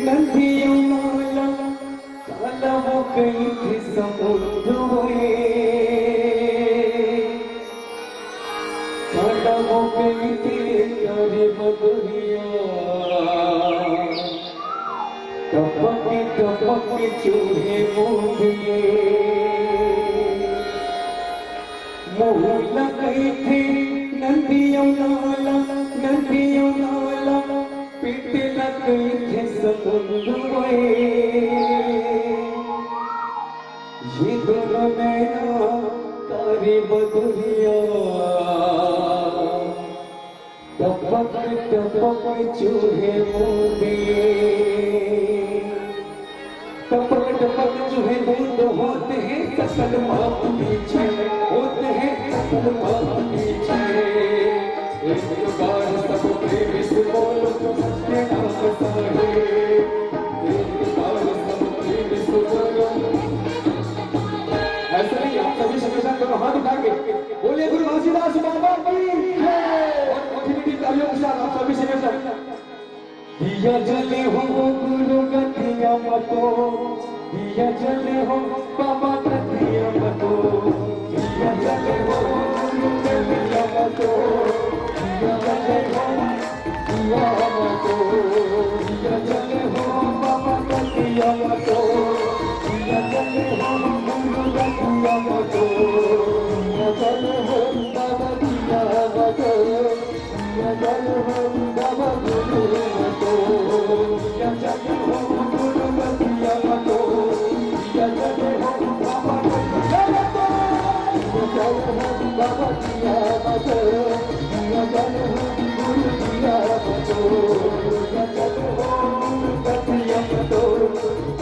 नदियों नाला काला हो गई थी समुद्र काला हो गई थी प्यारी मधुरिया टपक चूहे मूंगे मुँह लगाई थी नदियों नाला पीट लगी थी समुद्र ये दोनों नैना तारी मधुरिया टपक चूहे मूंगे टपक चूहे बूंद होते हैं सकल बाप पीछे होते हैं सकल बाप पीछे एक बार सब प्रेमी से बोलो तो सत्य नाम साहे एक बार सब प्रेमी से बोलो ऐसा नहीं आप सभी सभी दोनों हाथ उठा के बोले गुरु घासीदास बाबा की और मोटिवेटिव तालियों के साथ आप सभी सभी दिया जले हो गुरु गतिया मतो दिया जले हो बाबा गतिया मतो दिया जले हो गुरु गतिया मतो दिया जले हो दिया मतो दिया जले हो बाबा गतिया मतो दिया जले हो गुरु गतिया मतो दिया जले हो बाबा दिया मतो दिया जले हो बाबा गुरु मतो दिया जले हो गुरु गतिया मतो दिया जले हो बाबा गतिया मतो दिया जले हो बाबा दिया मतो दिया जले हो गुरु दिया मतो दिया जले हो गुरु गतिया मतो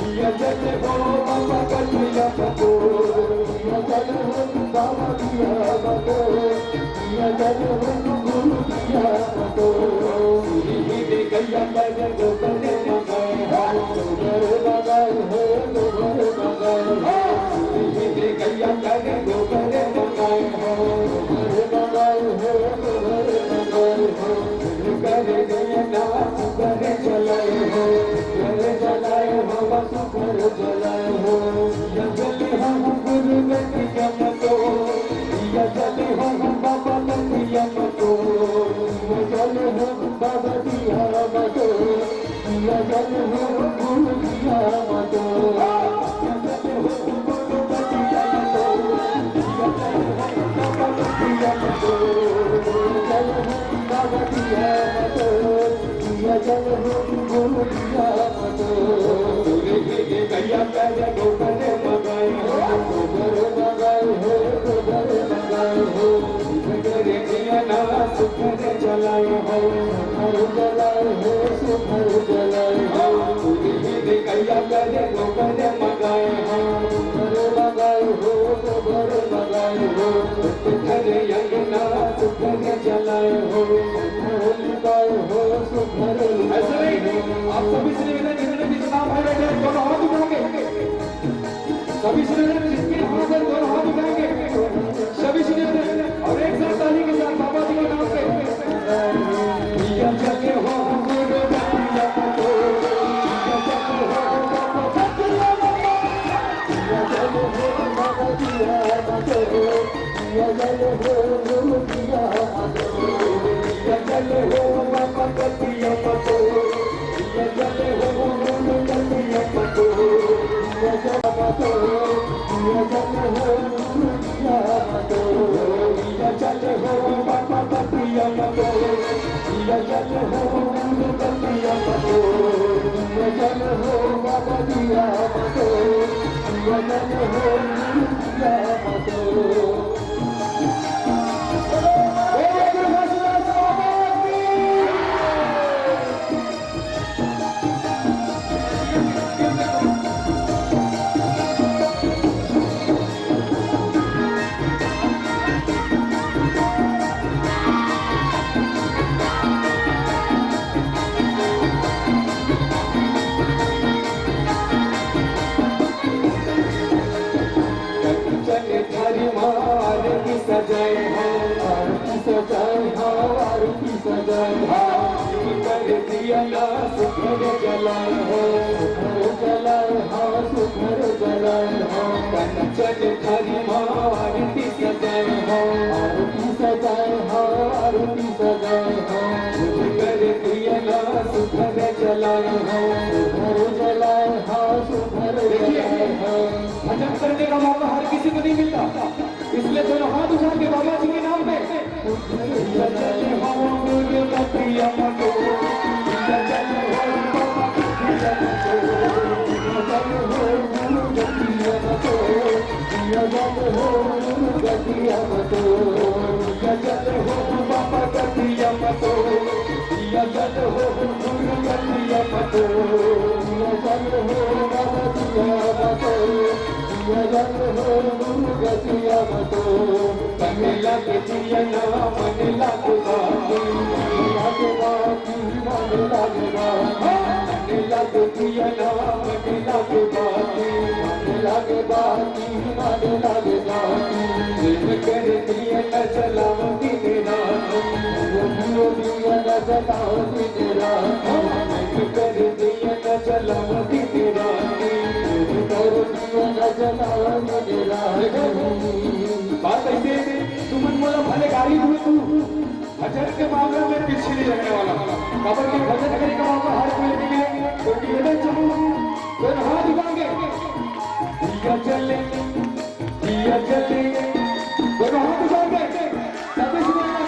दिया जले हो बाबा गतिया मतो दिया जले हो बाबा दिया मतो दिया जले हो गुरु दिया मतो दे गैया लगे गोबरे लगाए गोबर लगाए गोबर लगाए दे गैया लगे गोबरे लगाए गोबर लगाए गोबर लगाए करे गए नाच करे चलाए हो करे चलाए हो बस करे चलाए हो या चले हम गुरु गतिया मतो या चले हम बाबा गतिया मतो या चले हम बाबा दिया मतो या चले हम गुरु दिया मतो या चले हम गुरु गतिया मतो या चले हम बाबा गतिया मतो चले हम बाबा दिया मतो या चले हम गुरु दिया मतो गैया गैया गोबर लगाए गोबर लगाए गोबर लगाए करे दिया ना सुखर जलाए हो सुखर जलाए हो सुखर जलाए हो दे गैया गैया गोबर लगाए हो गोबर लगाए हो गोबर लगाए हो करे यंगना सुखर जलाए हो सुखर लगाए हो सुखर ऐसा नहीं आप सभी से निवेदन जितने भी नाम है बैठे दोनों हाथ उठाएंगे सभी से निवेदन जिसके हाथ है दोनों हाथ उठाएंगे सभी से निवेदन और एक साथ ताली के साथ बाबा जी के नाम पे दिया जले हो गुरु गतिया मतो दिया जले हो बाबा गतिया मतो दिया जले हो बाबा दिया मतो दिया जले हो गुरु दिया मतो दिया जले हो बाबा गतिया मतो दिया जले हो गुरु गतिया मतो दिया जले मतो दिया जले हो गुरु दिया मतो दिया जले हो बाबा गतिया मतो दिया जले हो गुरु गतिया मतो दिया जले हो बाबा दिया मतो दिया जले हो गुरु दिया मतो चले थारी माँ दिया ना सुखर जलाए हो, सुखर जलाए हो, सुखर जलाए हो। कंचन थारी माँ आरती सजाए हो, आरती सजाए हो, आरती सजाए हो। सुखर दिया ना सुखर जलाए हो, सुखर जलाए हो, सुखर जलाए हो। भजन करने का मौका हर किसी को नहीं मिलता, इसलिए दोनों हाथ उठा के बाबा जी के नाम पे कन्हैया के दिया नाम मन लागे बाकी, लागे बाकी, मन लागे बाकी। कन्हैया के दिया नाम मन लागे बाकी, मन लागे बाकी, मन लागे बाकी। दिन कर दिया न जलाओ दिन रात, दिया न जलाओ दिन रात। दिन कर दिया न जलाओ दिन रात, कर दिया न जलाओ दिन रात। बात ऐसे तुमन बोला भले गाड़ी हुई तू भजन के मामले में पीछे नहीं रहने वाला। खबर के भजन करने का मौका हर कोई नहीं मिलेगा, तो निवेदन चलो फिर हाथ उठाएंगे। दिया जले, दिया जले, दोनों हाथ उठाएंगे। सभी सुनिए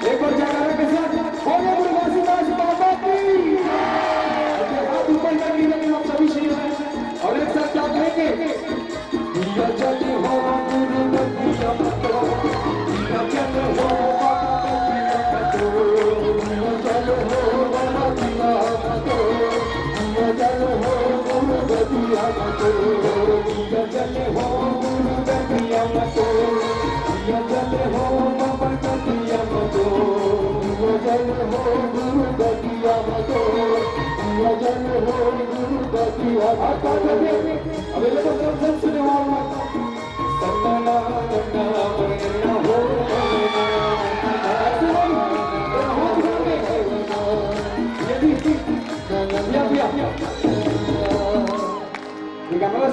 एक बार जयकारा के साथ बोले गुरु घासीदास बाबा की। हाथ ऊपर कर लीजिए आप सभी श्री और एक साथ क्या कहेंगे। दिया जले हो गुरु दिया मतो, दिया जले हो बाबा दिया मतो, दिया जले हो बाबा दिया मतो, दिया जले हो गुरु दिया मतो, दिया जले हो गुरु दिया मतो, दिया जले हो बाबा दिया मतो, दिया जले हो गुरु दिया मतो, दिया जले हो गुरु दिया मतो। अवेलेबल सब सुने वाला सन्ना सन्ना वरना हो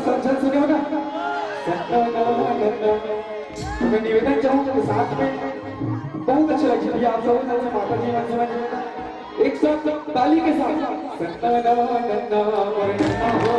संचन सुने होगा तो मैं निवेदन चाहूंगा कि साथ में बहुत अच्छा लगे आप सब माता जी एक साथ ताली के साथ सन्ना नन्ना वरना हो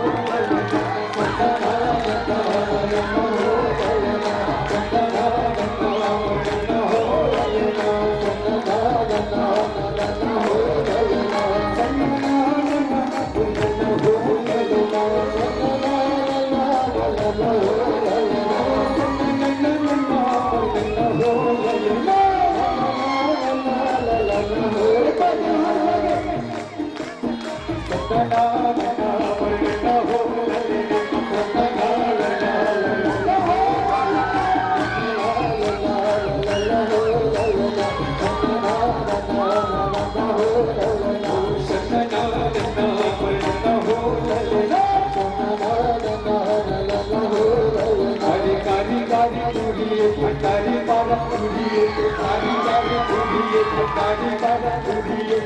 भंडारी बाबा पूरिए, कारी बाबा पूरिए, भंडारी बाबा पूरिए।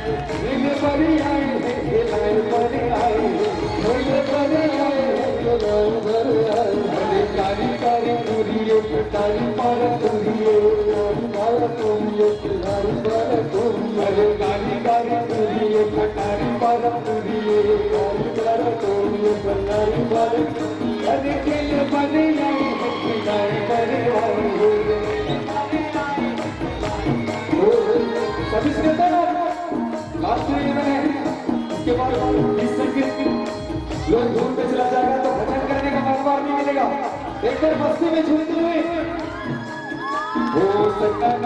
मेरे बड़े आए हैं, खेलाए बड़े आए हैं, मेरे बड़े आए हैं, खेलाए बड़े आए हैं। अरे कारी कारी पूरिए, भंडारी बाबा पूरिए, कारी बाबा पूरिए, खिलाड़ी बाबा पूरिए। अरे कारी कारी पूरिए, भंडारी बाबा पूरिए, कारी बाबा पूरिए, भंडारी बाबा। अरे खेले बड़े आए हैं, खिलाए बड़े आए हैं। सभी से लास्ट में मैंने इसके बाद इस संगीत लोग धूम पे चला जाएगा तो भजन करने का मौका नहीं मिलेगा। एक बार मस्ती में झूमते हुए ओ सन्ना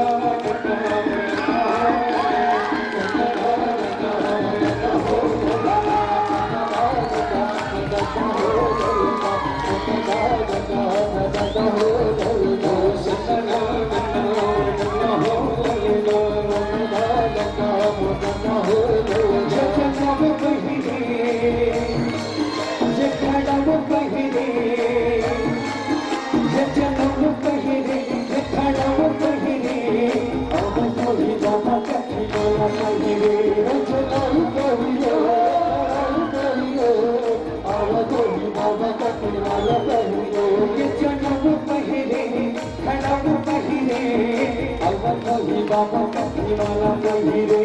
हिमाला पहिरे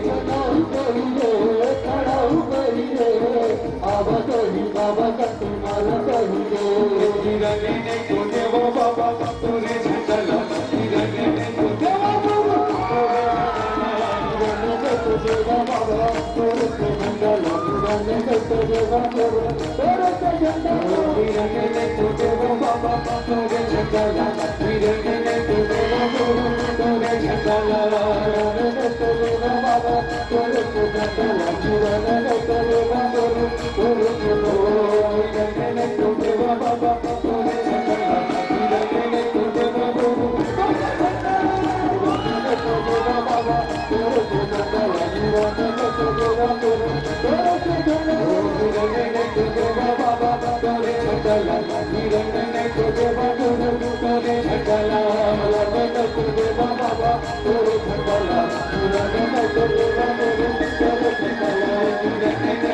चलाऊ पहिरे चढाऊ पहिरे बाबा तोही बाबा तुम्हाला पहिरे हिरणे तो देव बाबा तोरे झटला हिरणे तो देव देवा बाबा तोरे मंडल हिरणे तो देवा तोरे झंडा हिरणे तो देव बाबा तोरे झटला हिरणे तो देव तोरे झटला हिरणे तो देवा बाबा तोरे झंडा हिरणे तो देवा तोरे हिरणे तो देव बाबा तोरे झटला हिरणे तो देव बाबा तोरे झंडा हिरणे तो देवा हिरणे तो देव बाबा तोरे झटला हिरणे तो देव तोरे झटला बाबा तोरे झंडा हिरणे तो देवा तोरे झंडा